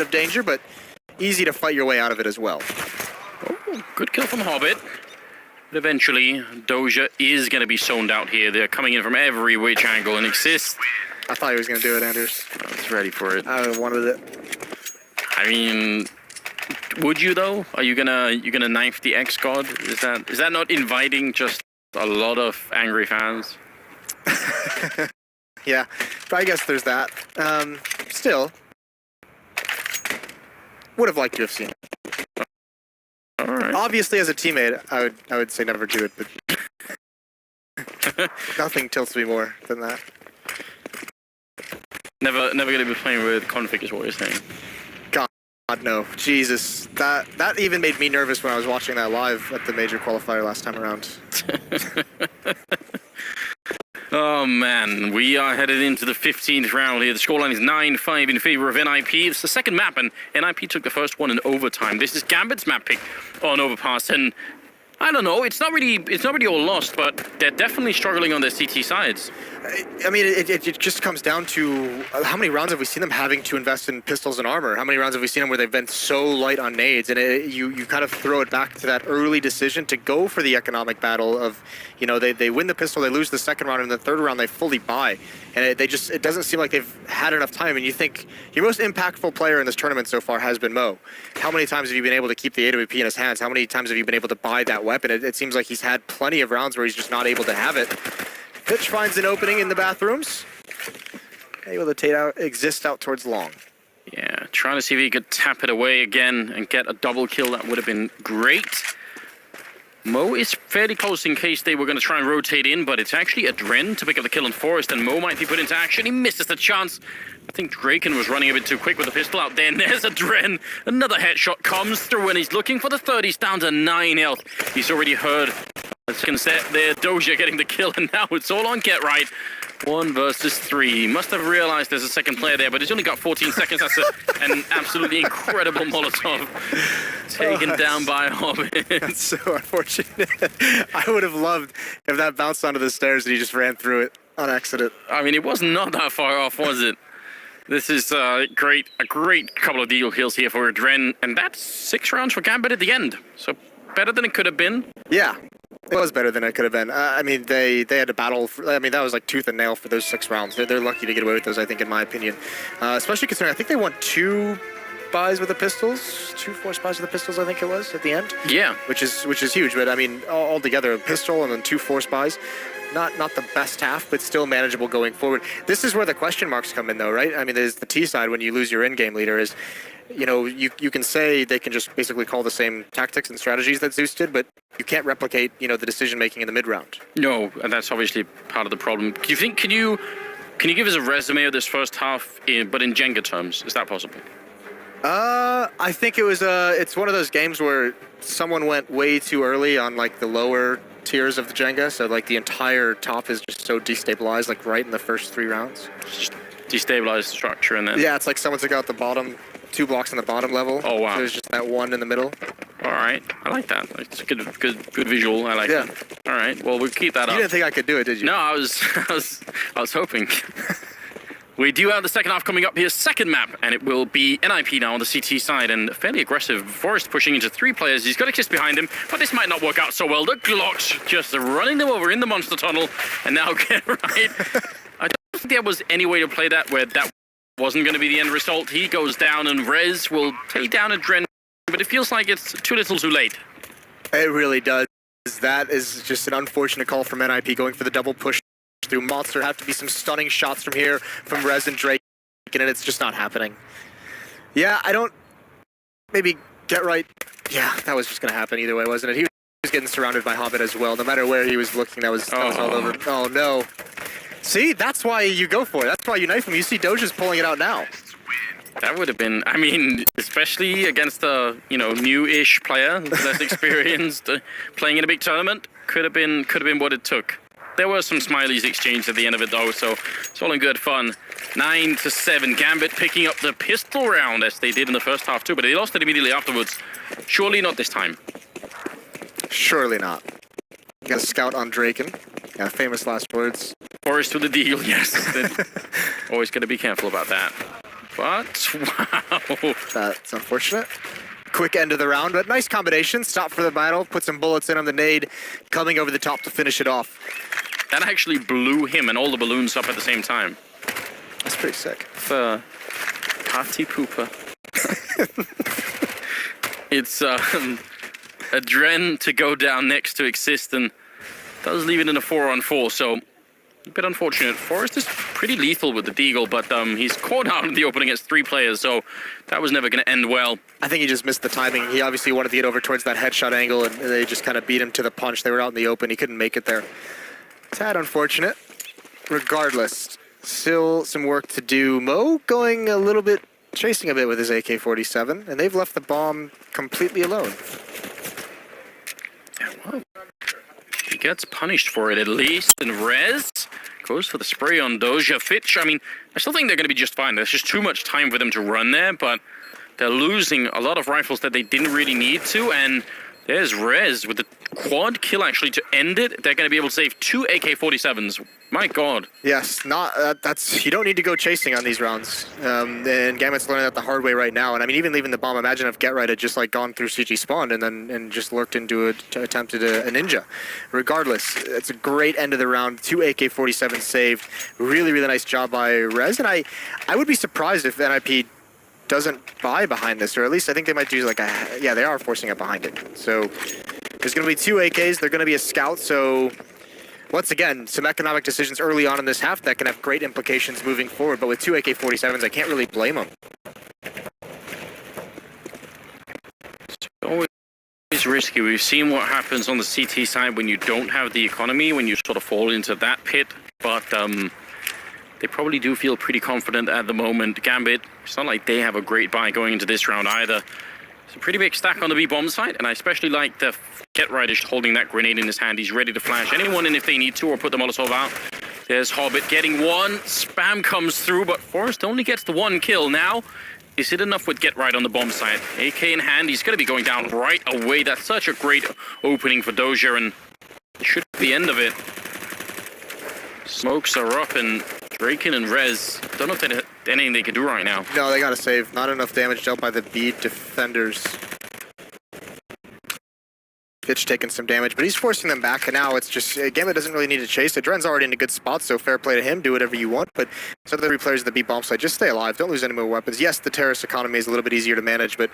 of danger, but easy to fight your way out of it as well. Oh, good kill from Hobbit. But eventually, Doja is going to be zoned out here. They're coming in from every which angle and exist. I thought he was going to do it, Anders. I was ready for it. I wanted it. I mean, would you though? Are you gonna knife the X-God? Is that not inviting just a lot of angry fans? Yeah, but I guess there's that. Still, would have liked to have seen it. All right. Obviously, as a teammate, I would say never do it, but nothing tilts me more than that. Never gonna be playing with config is what you're saying. God no, Jesus, that even made me nervous when I was watching that live at the major qualifier last time around. Oh man, we are headed into the 15th round here. The scoreline is 9-5 in favor of NIP. It's the second map, and NIP took the first one in overtime. This is Gambit's map pick on Overpass, and I don't know, it's not really all lost, but they're definitely struggling on their CT sides. I mean, it just comes down to how many rounds have we seen them having to invest in pistols and armor? How many rounds have we seen them where they've been so light on nades? And you kind of throw it back to that early decision to go for the economic battle of, you know, they win the pistol, they lose the second round, and the third round they fully buy. And it doesn't seem like they've had enough time. And you think your most impactful player in this tournament so far has been Mo. How many times have you been able to keep the AWP in his hands? How many times have you been able to buy that weapon? It seems like he's had plenty of rounds where he's just not able to have it. Pitch finds an opening in the bathrooms. Able to exist out towards long. Yeah, trying to see if he could tap it away again and get a double kill. That would have been great. Mo is fairly close in case they were going to try and rotate in, but it's actually a Dren to pick up the kill on Forest, and Mo might be put into action. He misses the chance. I think Draken was running a bit too quick with the pistol out there, and there's a Dren. Another headshot comes through, and he's looking for the third. He's down to 9 health. He's already heard the second set there, Doja getting the kill, and now it's all on Get Right. 1 versus 3. He must have realized there's a second player there, but he's only got 14 seconds. That's an absolutely incredible Molotov. Taken down by Hobbit. That's so unfortunate. I would have loved if that bounced onto the stairs and he just ran through it on accident. I mean, it was not that far off, was it? This is a great couple of deal kills here for Dren, and that's 6 rounds for Gambit at the end. So better than it could have been. Yeah. It was better than it could have been. I mean, they had to battle. I mean, that was like tooth and nail for those 6 rounds. They're lucky to get away with those, I think, in my opinion. Especially considering I think they won 2 buys with the pistols, 2 force buys with the pistols, I think it was at the end. Yeah, which is huge. But I mean, all together, a pistol and then 2 force buys. Not the best half, but still manageable going forward. This is where the question marks come in, though, right? I mean, there's the T side when you lose your in-game leader is, you know, you can say they can just basically call the same tactics and strategies that Zeus did, but you can't replicate, you know, the decision making in the mid round. No, and that's obviously part of the problem. Do you think can you give us a resume of this first half, but in Jenga terms? Is that possible? I think it was it's one of those games where someone went way too early on like the lower tiers of the Jenga, so like the entire top is just so destabilized, like right in the first 3 rounds. Just destabilized the structure, and then yeah, it's like someone took out the bottom 2 blocks on the bottom level. Oh wow! So there's just that 1 in the middle. All right, I like that. It's a good visual. I like that. All right, well we'll keep that up. You didn't think I could do it, did you? No, I was hoping. We do have the second half coming up here, second map, and it will be NIP now on the CT side, and fairly aggressive. Forrest pushing into 3 players. He's got a kiss behind him, but this might not work out so well. The Glocks just running them over in the monster tunnel, and now Get Right. I don't think there was any way to play that where that wasn't going to be the end result. He goes down, and Rez will take down a Dren, but it feels like it's too little too late. It really does. That is just an unfortunate call from NIP going for the double push through Monster. Have to be some stunning shots from here from Rez and Drake, and it's just not happening. Yeah, I don't... Maybe Get Right. Yeah, that was just going to happen either way, wasn't it? He was getting surrounded by Hobbit as well. No matter where he was looking, that was all over. Oh, no. See, that's why you go for it. That's why you knife him. You see Doja's pulling it out now. That would have been, I mean, especially against a, you know, new-ish player, less experienced, playing in a big tournament, could have been what it took. There were some smileys exchanged at the end of it, though, so it's all in good fun. 9-7, Gambit picking up the pistol round, as they did in the first half, too, but they lost it immediately afterwards. Surely not this time. Surely not. Got a scout on Draken. Yeah, famous last words. Forest with the deal, yes. Always got to be careful about that. But, wow. That's unfortunate. Quick end of the round, but nice combination. Stop for the battle, put some bullets in on the nade, coming over the top to finish it off. That actually blew him and all the balloons up at the same time. That's pretty sick. The party pooper. It's a Dren to go down next to Exist and does leave it in a 4-on-4, so a bit unfortunate. Forrest is pretty lethal with the Deagle, but he's caught out in the open against 3 players, so that was never going to end well. I think he just missed the timing. He obviously wanted to get over towards that headshot angle, and they just kind of beat him to the punch. They were out in the open. He couldn't make it there. Tad unfortunate. Regardless, still some work to do. Mo going a little bit, chasing a bit with his AK-47, and they've left the bomb completely alone. Yeah, well, he gets punished for it at least, and Rez goes for the spray on Doja. Fitch, I mean, I still think they're going to be just fine. There's just too much time for them to run there, but they're losing a lot of rifles that they didn't really need to, and there's Rez with the quad kill actually to end it. They're going to be able to save 2 AK-47s. My God. Yes, not that's you don't need to go chasing on these rounds. And Gambit's learning that the hard way right now. And I mean, even leaving the bomb, imagine if Get Right had just like gone through CG spawned and just lurked into attempted a ninja. Regardless, it's a great end of the round. 2 AK-47 saved. Really, really nice job by Rez. And I would be surprised if NIP doesn't buy behind this, or at least I think they might do like a, yeah, they are forcing it behind it. So there's going to be 2 AKs. They're going to be a scout. So once again, some economic decisions early on in this half that can have great implications moving forward. But with 2 AK-47s, I can't really blame them. It's always risky. We've seen what happens on the CT side when you don't have the economy, when you sort of fall into that pit. But they probably do feel pretty confident at the moment. Gambit, it's not like they have a great buy going into this round either. It's a pretty big stack on the B-bomb side, and I especially like the Get Right is holding that grenade in his hand. He's ready to flash anyone in if they need to, or put the Molotov out. There's Hobbit getting one. Spam comes through, but Forrest only gets the 1 kill. Now, is it enough with Get Right on the bomb side? AK in hand, he's going to be going down right away. That's such a great opening for Doja, and it should be the end of it. Smokes are up, and Draken and Rez, don't know if there's anything they can do right now. No, they gotta save. Not enough damage dealt by the B defenders. Fitch taking some damage, but he's forcing them back, and now it's just, Gambit doesn't really need to chase it. Dren's already in a good spot, so fair play to him. Do whatever you want, but some of the 3 players at the B bomb side, just stay alive. Don't lose any more weapons. Yes, the terrorist economy is a little bit easier to manage, but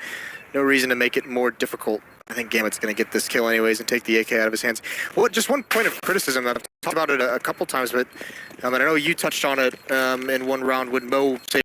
no reason to make it more difficult. I think Gambit's going to get this kill anyways and take the AK out of his hands. Well, just one point of criticism that I've talked about it a couple times, but and I know you touched on it in one round when Mo saved